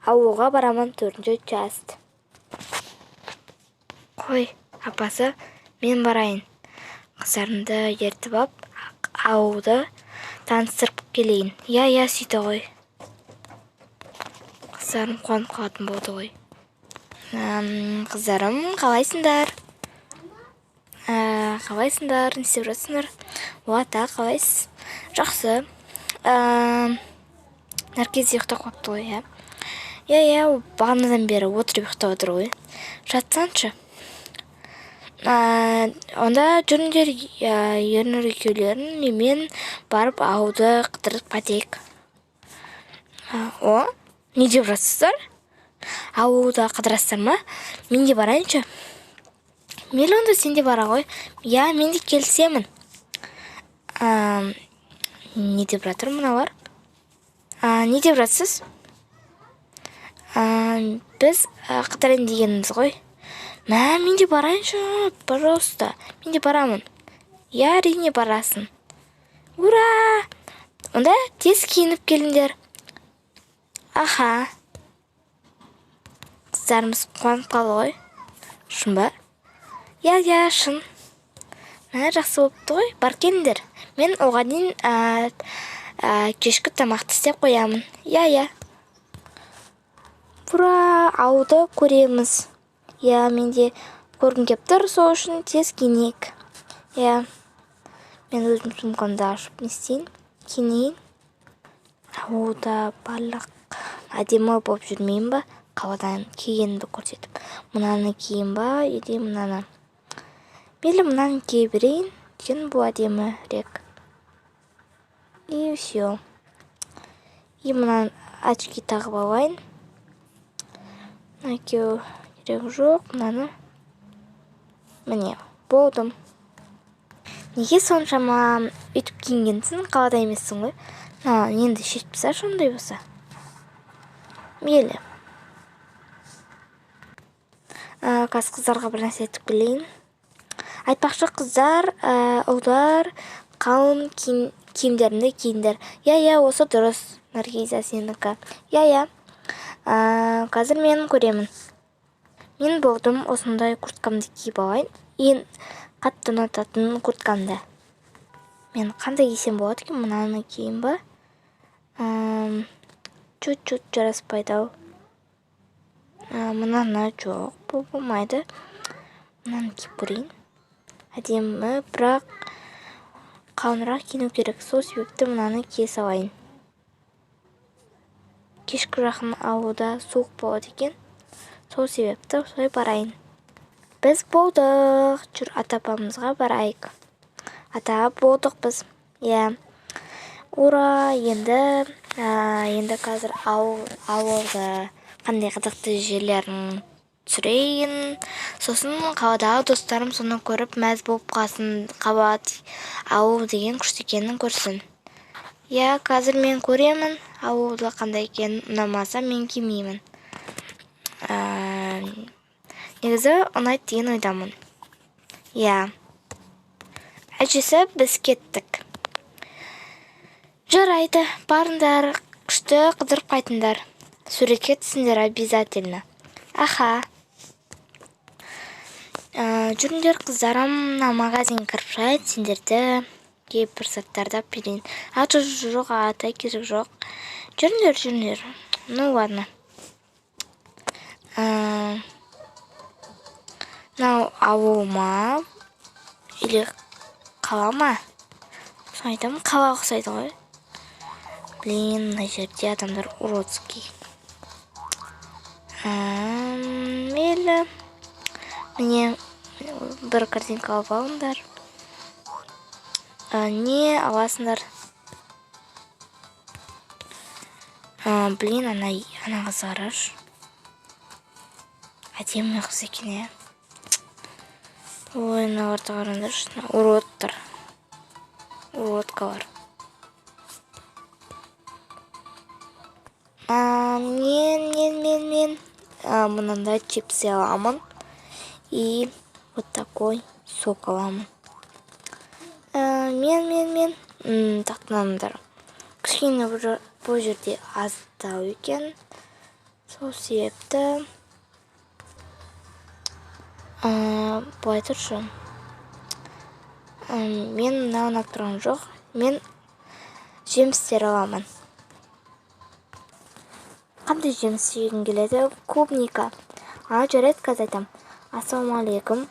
ауылға барамын 4-ші часть. Қой, апасы, мен барайын. Қыздарымды ертіп ап, ауылды таныстырып келейін. Я, сөйте ғой. Қыздарым қуанып қалатын болды ғой. Қыздарым, қалайсыңдар? Қалайсыңдар, не істеп жатсыңдар? Уата, қалайсыз? Жақсы. Наркез ұйықтап қойыпты ғой, иә? Я, бағанадан бері отырып ұйықтап отыр ғой. Жатсаңшы. Онда жүріңдер, ернер екеулерін мен барып ауылды қыдырып қайтайық. Не деп жатсыздар? Ауылда қыдырасыздар ма? Мен де барайыншы. Мейлі онда сен де бара ғой. Я, мен де келісемін. Не деп жатыр мыналар? Не деп жатсыз? Біз қыдырайын дегеніміз ғой. Мен де барайыншы, пожалуйста. Мен де барамын. Я, әрине барасың. Ура! Онда тез киініп келіңдер. Аха. Қыздарымыз қуанып қалды ғой. Шын ба? Я, шын. Жақсы болыпты ғой. Бар келіңдер. Мен оған дейін кешкі тамақты істеп қоямын. Я. Ура! Ауылды көреміз. Я, мен де көргім кеп тұр, сол үшін тез киінейік. Я, мен өзім сумкамды ашып не істейін? Киінейін. Ауылда барлық әдемі болып жүрмейін ба? Қаладан кигенімді көрсетіп. Мынаны киін ба, еде мынаны. Мейлі мынаны кие берейін, өйткені бұл әдемірек. И все. И мынаны очки тағып алайын. Екеу керек жоқ, мынаны. Міне, болдым. Неге соншама үйтіп киінгенсің, қалада емессің ғой? Енді шешіп тасташы ондай болса. Мейлі. Қазір қыздарға бір нәрсе айтып келейін. Айтпақшы қыздар, ұлдар, қалың киімдерінде киіндер. Я, осы дұрыс, Наргиза сенікі. Я. Қазір мен көремін. Мен болдым осындай курткамды киіп алайын. Ең қатты ұнататын курткамды. Мен қандай кисем болады екен, мынаны киейін ба? Чуть-чуть жараспайды-ау. Мынаны жоқ, бұл болмайды. Мынаны киіп көрейін. Әдемі, бірақ қалынырақ киіну керек. Сол себепті мынаны кие салайын. Кешкі жақын ауылда суық болады екен. Сол себепті солай барайын. Біз болдық. Жүр, ата-апамызға барайық. Ата болдық біз. Я. Ура, енді қазір ауылда қандай қызықты жерлерін түсірейін. Сосын қаладағы достарым соны көріп мәз болып қалсын, қабат ауыл деген күшті екенін көрсін. Я, қазір мен көремін, ауылда қандай екенін, ұнамаса мен кимеймін. Негізі ұнайды деген ойдамын. Я. Әжесі, біз кеттік. Жарайды, барыңдар, күшті қыдырып қайтыңдар. Суретке түсіңдер обязательно. Аха. Жүріңдер қыздарым, магазин кіріп жайт, сендерді кейбір заттарды берейін. Жоқ, атай керек жоқ. Жүріңдер. Ну, ладно. Мынау ауыл ма? Или қала ма? Айтамын, қала ұқсайды ғой. Мына жерде адамдар уродский. Мейлі. Міне бір картинка алып алыңдар. Не аласыңдар? Ана қызараш. Әдемі қыз екен, е. Ой, мыналарды қараңдаршы, уродтар. Уродкалар. Мен мынандай чипсы аламын. И вот такой сок аламын. Мен тақтанамдар. Кішкене бұл жерде аздау екен. Сол себепті былай тұршы. Мен мына ұнап тұрған жоқ. Мен жемістер аламын. Қандай жеміс жегім келеді? Клубника. Жарайды, қазір айтам. Ассалаумағалейкум.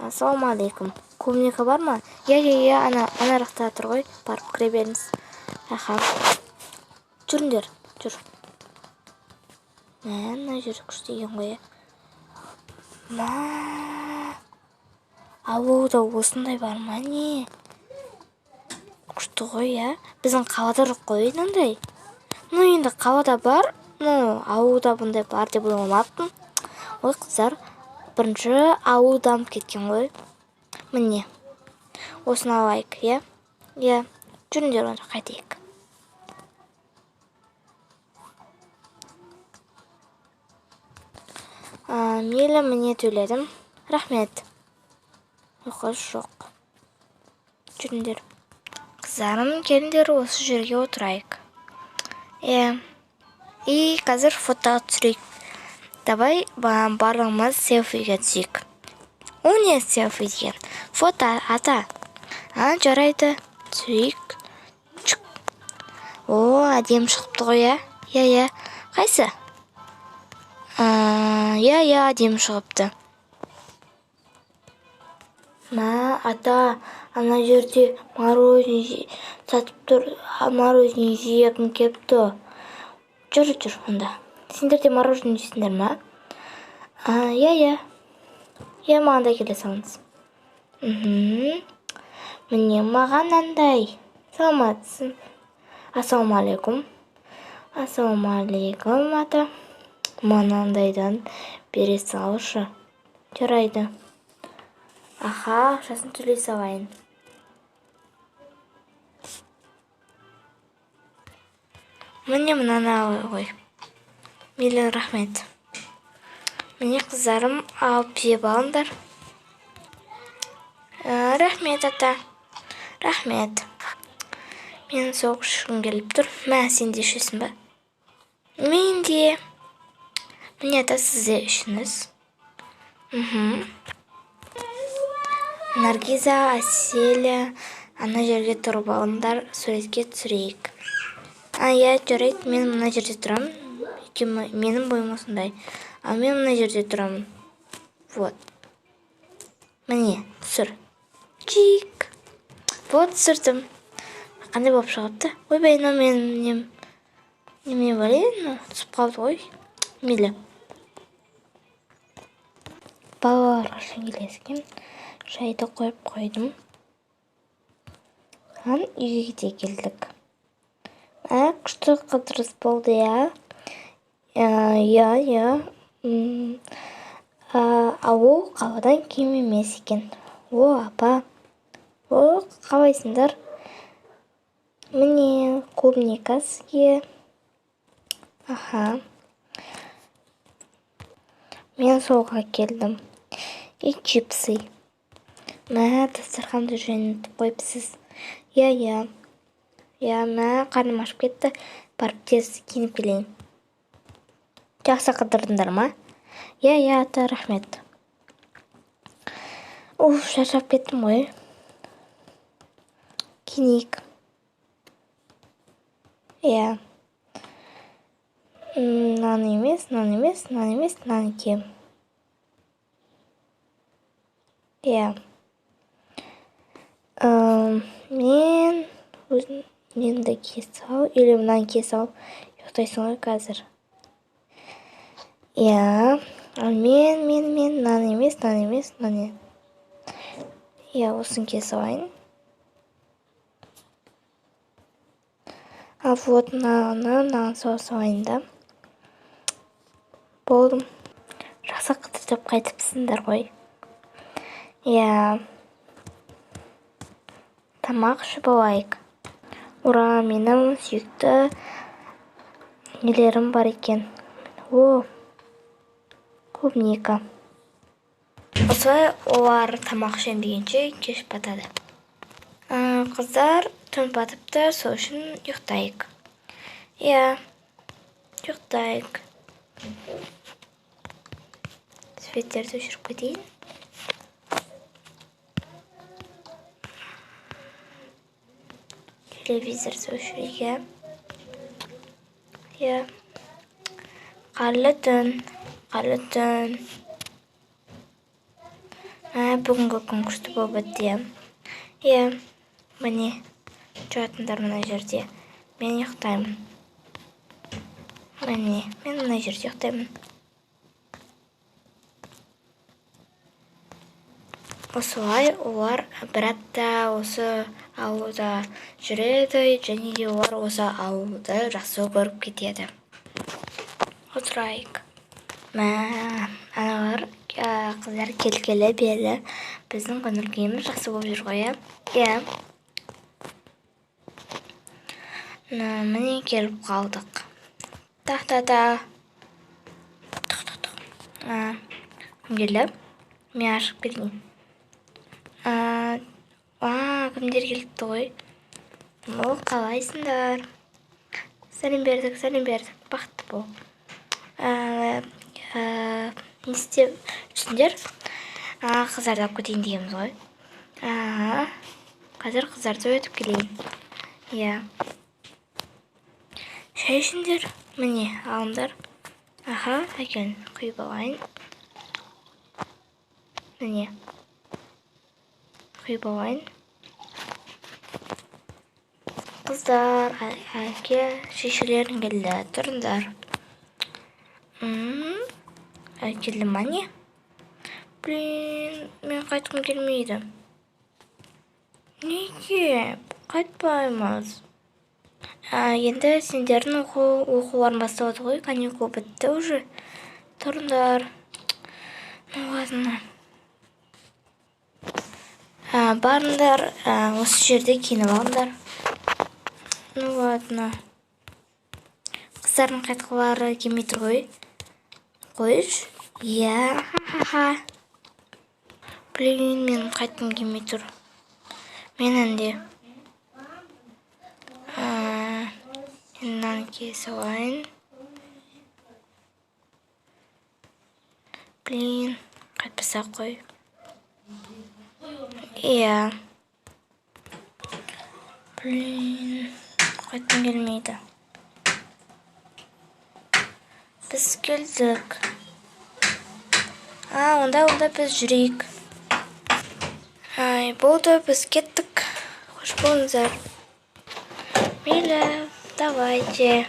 Ассалаумағалейкум. Клубника бар ма? Иә, ана жақта тұр ғой. Барып кіре беріңіз. Аха. Жүріңдер, жүр. Мына жер күшті деген ғой. Ауылда осындай бар ма не? Күшті ғой, Біздің қалада жоқ қой мынандай. Енді қалада бар, ауылда бұндай бар деп ойламаппын. Ой, қыздар, бірінші ауыл дамып кеткен ғой. Міне, осыны алайық, иә? Жүріңдер, онда қайтайық. Мейлі, міне төледім. Рахмет. Оқыс жоқ. Жүріңдер. Қыздарым, келіңдер, осы жерге отырайық. И қазір фото түсірейік. Давай барлығымыз селфиге түсейік. О, не селфи деген? Фото, ата. Жарайды. Түсейік. О, әдем шығыпты ғой, Иә. Қайсы? Иә, әдем шығыпты. Ата, ана жерде мороженое сатып тұр. Мороженое жегім кепті. Жүр, онда. Сендер де мороженое жейсіңдер ма? Иә. Маған да келе салыңыз. Міне маған андай. Саламатсың. Ассалаумағалейкум. Ассалаумағалейкум, ата. Мынандайдан бере салшы. Жарайды. Аха, ақшасын төлей салайын. Міне мынаны ғой. Мейлі, рахмет. Міне қыздарым, алып жеп алыңдар. Рахмет, ата. Рахмет. Мен соғып ішкім келіп тұр. Сен де ішесің ба? Мен де. Міне, ата, сіз де ішіңіз. Наргиза, Аселя, ана жерге тұрып алыңдар, суретке түсірейік. Иә, жарайды, мен мына жерде тұрам. Менің бойым осындай. Мен мына жерде тұрам. Вот. Міне, түсір. Чик. Вот, түсірдім. Қандай болып шығыпты? Ойбай, мен неме бар түсіп қалды ғой. Мейлі. Балаларға шеңгелескен шайды қойып қойдым. Үйге кете келдік. Күшті қыдырыс болды, Иә. Ол қаладан кем емес екен. Апа. Қалайсыңдар? Міне, клубника сізге. Аха. Мен солға келдім. И чипсы. Дастарханды жөнелтіп қойыпсыз. Иә. Қарным ашып кетті. Барып тез киініп келейін. Жақсы қыдырдыңдар ма? Иә, ата, рахмет. Шаршап кеттім ғой. Киінейік. Иә. Нан емес, нан кем. Иә. Мен енді кесау, или мынан кесау. Ұйықтайсың ғой қазір. Иә. Мен нан емес. Иә, осын кесауайын. Вот нан салайын да. Болдым. Жақсы қыдыртып қайтыпсыңдар ғой. Иә. Тамақ ішіп алайық. Ура, менің сүйікті нелерім бар екен. Клубника. Осылай олар тамақ ішем дегенше кеш батады. Қыздар түн батыпты, сол үшін ұйықтайық. Иә, ұйықтайық. Светтерді өшіріп кетейін. Телевизорды өшірейік. Иә. Қарлы түн. Бүгінгі күн күшті болып өтті. Иә. Міне, жатыңдар мына жерде. Мен ұйықтаймын. Міне, мен мына жерде ұйықтаймын. Осылай олар бір апта осы ауылда жүреді, және де олар осы ауылды жақсы көріп кетеді. Отырайық. Аналар қыздар келгелі бері біздің көңіл-күйіміз жақсы болып жүр ғой. Иә. Міне келіп қалдық. Та-та-та. Кім келді? Мен ашып келейін. Кімдер келіпті ғой? Қалайсыңдар? Сәлем бердік. Бақытты бол. Не істеп жүрсіңдер? Қыздарды алып кетейін дегенбіз ғой. Қазір қыздарды өтіп келейін. Иә. Шай ішіңдер. Міне, алыңдар. Әкел, құйып алайын. Міне. Құйып алайын. Қыздар, әке, шешелерің келді. Тұрыңдар. Келді ма не? Мен қайтқым келмейді. Неге? Қайтпаймыз. Енді сендердің оқуларын басталады ғой, каникул бітті уже. Тұрыңдар. Ладно. Барыңдар, осы жерде киініп алыңдар. Ладно. Қыздардың қайтқылары келмей тұр ғой. Қойш? Иә. Мен қайтқым келмей тұр. Менің де. Мынаны кие салайын. Қайтпасақ қой. Иә. Қайтқым келмейді. Біз келдік. Онда біз жүрейік. Болды, біз кеттік. Қош болыңыздар. Мейлі, давайте.